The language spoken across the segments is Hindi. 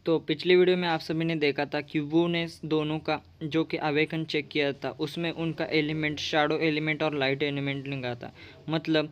तो पिछली वीडियो में आप सभी ने देखा था कि वू ने दोनों का जो कि अवेकन चेक किया था, उसमें उनका एलिमेंट शैडो एलिमेंट और लाइट एलिमेंट लगा था। मतलब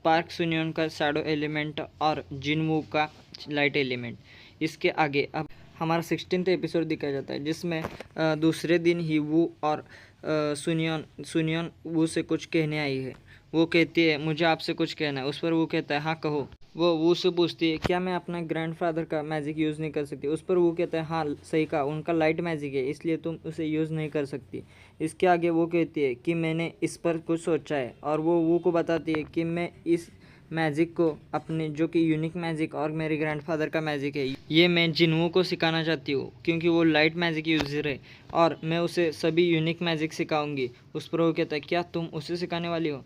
पार्क सुनियन का शैडो एलिमेंट और जिनवू का लाइट एलिमेंट। इसके आगे अब हमारा 16th एपिसोड दिखाया जाता है, जिसमें दूसरे दिन ही वू और सुनियन वू से कुछ कहने आई है। वो कहती है मुझे आपसे कुछ कहना है। उस पर वो कहता है हाँ कहो। वो से पूछती है क्या मैं अपना ग्रैंडफादर का मैजिक यूज़ नहीं कर सकती। उस पर वो कहता है हाँ सही कहा, उनका लाइट मैजिक है इसलिए तुम उसे यूज़ नहीं कर सकती। इसके आगे वो कहती है कि मैंने इस पर कुछ सोचा है, और वो को बताती है कि मैं इस मैजिक को अपने जो कि यूनिक मैजिक और मेरे ग्रैंडफादर का मैजिक है, ये मैं जिन्वू को सिखाना चाहती हूँ क्योंकि वो लाइट मैजिक यूज़र है और मैं उसे सभी यूनिक मैजिक सिखाऊंगी। उस पर वो कहता है क्या तुम उसे सिखाने वाली हो।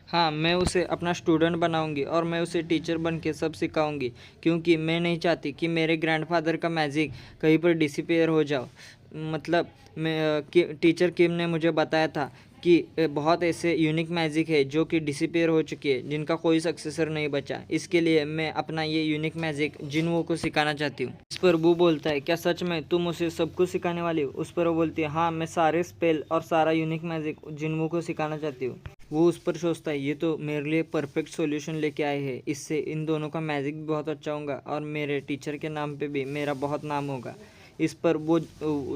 हाँ, मैं उसे अपना स्टूडेंट बनाऊंगी और मैं उसे टीचर बन के सब सिखाऊंगी क्योंकि मैं नहीं चाहती कि मेरे ग्रैंडफादर का मैजिक कहीं पर डिसअपीयर हो जाओ। मतलब मैं टीचर किम ने मुझे बताया था कि बहुत ऐसे यूनिक मैजिक है जो कि डिसअपीयर हो चुके हैं, जिनका कोई सक्सेसर नहीं बचा। इसके लिए मैं अपना ये यूनिक मैजिक जिन्वू को सिखाना चाहती हूँ। इस पर वो बोलता है क्या सच में तुम उसे सब कुछ सिखाने वाली हो। उस पर वो बोलती है हाँ, मैं सारे स्पेल और सारा यूनिक मैजिक जिन्वू को सिखाना चाहती हूँ। वो उस पर सोचता है ये तो मेरे लिए परफेक्ट सॉल्यूशन लेके आए हैं, इससे इन दोनों का मैजिक भी बहुत अच्छा होगा और मेरे टीचर के नाम पे भी मेरा बहुत नाम होगा। इस पर वो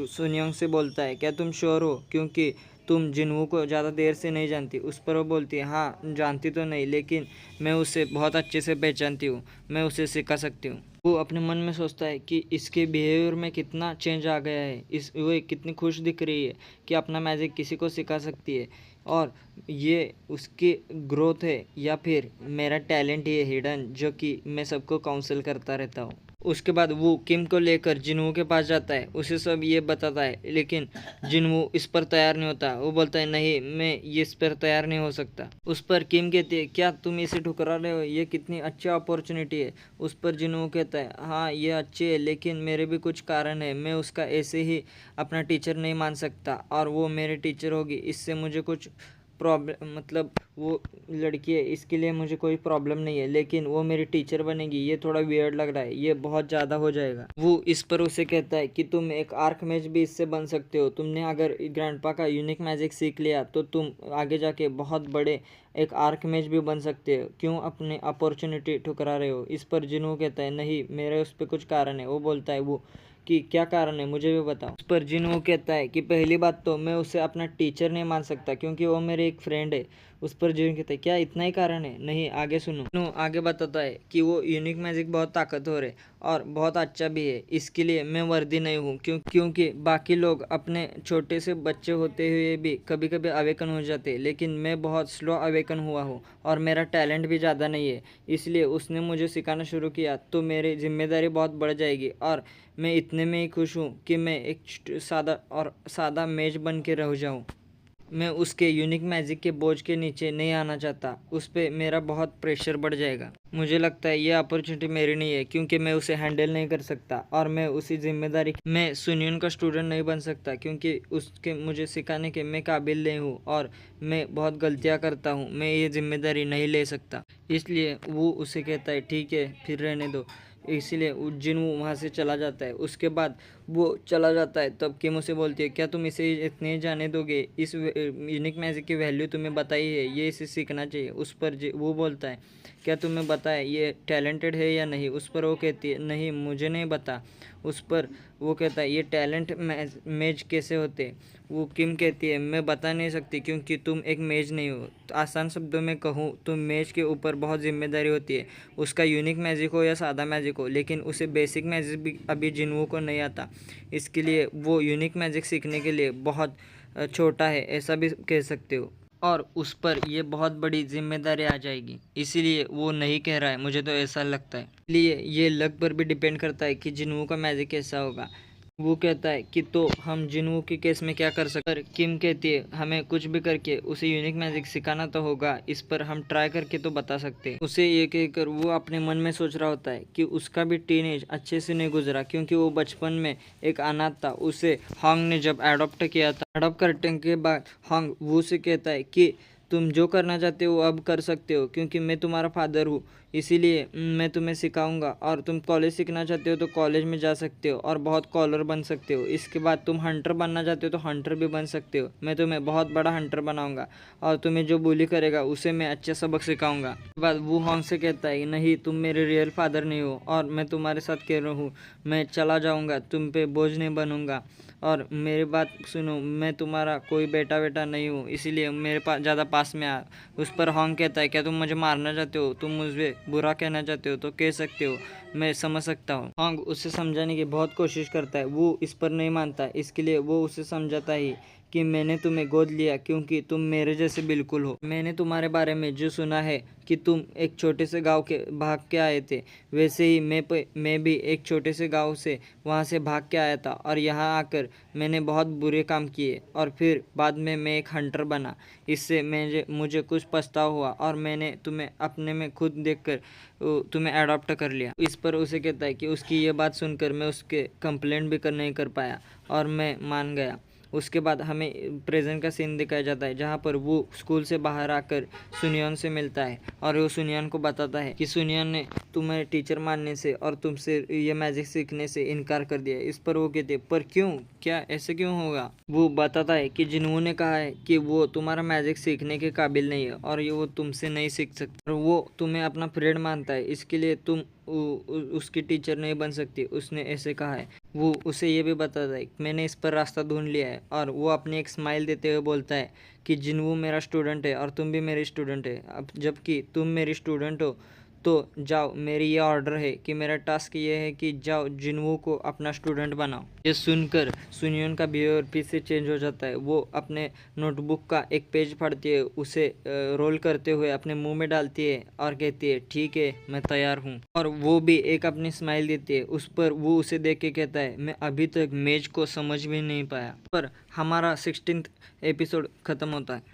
सुनियोंग से बोलता है क्या तुम श्योर हो, क्योंकि तुम जिन्वू को ज़्यादा देर से नहीं जानती। उस पर वो बोलती है हाँ जानती तो नहीं, लेकिन मैं उसे बहुत अच्छे से पहचानती हूँ, मैं उसे सिखा सकती हूँ। वो अपने मन में सोचता है कि इसके बिहेवियर में कितना चेंज आ गया है, वो कितनी खुश दिख रही है कि अपना मैजिक किसी को सिखा सकती है, और ये उसकी ग्रोथ है या फिर मेरा टैलेंट ही है हिडन, जो कि मैं सबको काउंसिल करता रहता हूँ। उसके बाद वो किम को लेकर जिन्वू के पास जाता है, उसे सब ये बताता है, लेकिन जिन्वू इस पर तैयार नहीं होता। वो बोलता है नहीं, मैं ये इस पर तैयार नहीं हो सकता। उस पर किम कहती है क्या तुम इसे ठुकरा रहे हो, ये कितनी अच्छी अपॉर्चुनिटी है। उस पर जिन्वू कहता है हाँ ये अच्छी है, लेकिन मेरे भी कुछ कारण है, मैं उसका ऐसे ही अपना टीचर नहीं मान सकता और वो मेरे टीचर होगी, इससे मुझे कुछ प्रॉब्लम, मतलब वो लड़की है इसके लिए मुझे कोई प्रॉब्लम नहीं है, लेकिन वो मेरी टीचर बनेगी ये थोड़ा वियर्ड लग रहा है, ये बहुत ज़्यादा हो जाएगा। वो इस पर उसे कहता है कि तुम एक आर्क मैज भी इससे बन सकते हो, तुमने अगर ग्रैंडपा का यूनिक मैजिक सीख लिया तो तुम आगे जाके बहुत बड़े एक आर्क मैज भी बन सकते हो, क्यों अपने अपॉर्चुनिटी ठुकरा रहे हो। इस पर जिन्हों कहता है नहीं मेरे उस पर कुछ कारण है। वो बोलता है वो कि क्या कारण है मुझे भी बताओ। उस पर जिन्हों कहता है कि पहली बात तो मैं उसे अपना टीचर नहीं मान सकता क्योंकि वो मेरे एक फ्रेंड है। उस पर जिन्हों कहता है क्या इतना ही कारण है, नहीं आगे सुनो। आगे बताता है कि वो यूनिक मैजिक बहुत ताकतवर है और बहुत अच्छा भी है, इसके लिए मैं वर्दी नहीं हूँ क्योंकि बाकी लोग अपने छोटे से बच्चे होते हुए भी कभी कभी अवेकन हो जाते हैं, लेकिन मैं बहुत स्लो अवेकन हुआ हूँ और मेरा टैलेंट भी ज़्यादा नहीं है, इसलिए उसने मुझे सिखाना शुरू किया तो मेरी जिम्मेदारी बहुत बढ़ जाएगी और मैं इतने में ही खुश हूँ कि मैं एक सादा मेज बन के रह जाऊँ। मैं उसके यूनिक मैजिक के बोझ के नीचे नहीं आना चाहता, उस पर मेरा बहुत प्रेशर बढ़ जाएगा। मुझे लगता है ये अपॉर्चुनिटी मेरी नहीं है क्योंकि मैं उसे हैंडल नहीं कर सकता और मैं उसी जिम्मेदारी मैं सुनियन का स्टूडेंट नहीं बन सकता क्योंकि उसके मुझे सिखाने के मैं काबिल नहीं हूँ और मैं बहुत गलतियाँ करता हूँ, मैं ये जिम्मेदारी नहीं ले सकता। इसलिए वो उसे कहता है ठीक है फिर रहने दो। इसीलिए जिन्वू वहाँ से चला जाता है। उसके बाद वो चला जाता है तब किम उसे बोलती है क्या तुम इसे इतने जाने दोगे, इस यूनिक मैजिक की वैल्यू तुम्हें बताई है, ये इसे सीखना चाहिए। उस पर वो बोलता है क्या तुम्हें पता है ये टैलेंटेड है या नहीं। उस पर वो कहती है नहीं मुझे नहीं पता। उस पर वो कहता है ये टैलेंट मेज कैसे होते। वो किम कहती है मैं बता नहीं सकती क्योंकि तुम एक मेज नहीं हो। तो आसान शब्दों में कहूँ तो मेज के ऊपर बहुत जिम्मेदारी होती है, उसका यूनिक मैजिक हो या सादा मैजिक हो, लेकिन उसे बेसिक मैजिक भी अभी जिन्वू को नहीं आता, इसके लिए वो यूनिक मैजिक सीखने के लिए बहुत छोटा है, ऐसा भी कह सकते हो, और उस पर यह बहुत बड़ी जिम्मेदारी आ जाएगी, इसीलिए वो नहीं कह रहा है, मुझे तो ऐसा लगता है। इसलिए ये लक पर भी डिपेंड करता है कि जिन्वू का मैजिक कैसा होगा। वो कहता है कि तो हम जिन्वू के केस में क्या कर सकते। किम कहती है हमें कुछ भी करके उसे यूनिक मैजिक सिखाना तो होगा, इस पर हम ट्राई करके तो बता सकते हैं। उसे ये कहकर वो अपने मन में सोच रहा होता है कि उसका भी टीनेज अच्छे से नहीं गुजरा क्योंकि वो बचपन में एक अनाथ था। उसे हांग ने जब अडॉप्ट किया था, अडॉप्ट करने के बाद हांग वो से कहता है कि तुम जो करना चाहते हो अब कर सकते हो, क्योंकि मैं तुम्हारा फादर हूँ, इसीलिए मैं तुम्हें सिखाऊंगा। और तुम कॉलेज सीखना चाहते हो तो कॉलेज में जा सकते हो और बहुत कॉलर बन सकते हो। इसके बाद तुम हंटर बनना चाहते हो तो हंटर भी बन सकते हो। मैं तुम्हें बहुत बड़ा हंटर बनाऊंगा और तुम्हें जो bully करेगा उसे मैं अच्छा सबक सिखाऊंगा। उसके बाद वो हॉन्ग से कहता है नहीं, तुम मेरे रियल फादर नहीं हो और मैं तुम्हारे साथ कह रहा हूँ, मैं चला जाऊँगा, तुम पे बोझ नहीं बनूंगा। और मेरी बात सुनो, मैं तुम्हारा कोई बेटा वेटा नहीं हूँ, इसीलिए मेरे पास ज़्यादा पास में आ। उस पर हॉन्ग कहता है क्या तुम मुझे मारना चाहते हो, तुम मुझे बुरा कहना चाहते हो तो कह सकते हो, मैं समझ सकता हूँ। हॉन्ग उसे समझाने की बहुत कोशिश करता है, वो इस पर नहीं मानता। इसके लिए वो उसे समझाता ही कि मैंने तुम्हें गोद लिया क्योंकि तुम मेरे जैसे बिल्कुल हो। मैंने तुम्हारे बारे में जो सुना है कि तुम एक छोटे से गांव के भाग के आए थे, वैसे ही मैं भी एक छोटे से गांव से वहां से भाग के आया था और यहाँ आकर मैंने बहुत बुरे काम किए और फिर बाद में मैं एक हंटर बना। इससे मुझे कुछ पछतावा हुआ और मैंने तुम्हें अपने में खुद देखकर तुम्हें अडॉप्ट कर लिया। इस पर उसे कहता है कि उसकी ये बात सुनकर मैं उसके कंप्लेंट भी नहीं कर पाया और मैं मान गया। उसके बाद हमें प्रेजेंट का सीन दिखाया जाता है जहाँ पर वो स्कूल से बाहर आकर सुनियन से मिलता है और वो सुनियन को बताता है कि सुनियन ने तुम्हें टीचर मानने से और तुमसे ये मैजिक सीखने से इनकार कर दिया। इस पर वो कहते पर क्यों, क्या ऐसे क्यों होगा? वो बताता है कि जिन्हों ने कहा है कि वो तुम्हारा मैजिक सीखने के काबिल नहीं है और ये वो तुमसे नहीं सीख सकता और वो तुम्हें अपना फ्रेंड मानता है, इसके लिए तुम उसकी टीचर नहीं बन सकती, उसने ऐसे कहा है। वो उसे ये भी बताता है मैंने इस पर रास्ता ढूंढ लिया है और वो अपनी एक स्माइल देते हुए बोलता है कि जिन्वू मेरा स्टूडेंट है और तुम भी मेरी स्टूडेंट है। अब जबकि तुम मेरी स्टूडेंट हो तो जाओ, मेरी ये ऑर्डर है कि मेरा टास्क ये है कि जाओ जिन्वू को अपना स्टूडेंट बनाओ। ये सुनकर सुनियन का बिहेवियर फिर से चेंज हो जाता है। वो अपने नोटबुक का एक पेज फाड़ती है, उसे रोल करते हुए अपने मुंह में डालती है और कहती है ठीक है मैं तैयार हूँ। और वो भी एक अपनी स्माइल देती है। उस पर वो उसे देख के कहता है मैं अभी तक मेज को समझ भी नहीं पाया। पर हमारा 16th एपिसोड खत्म होता है।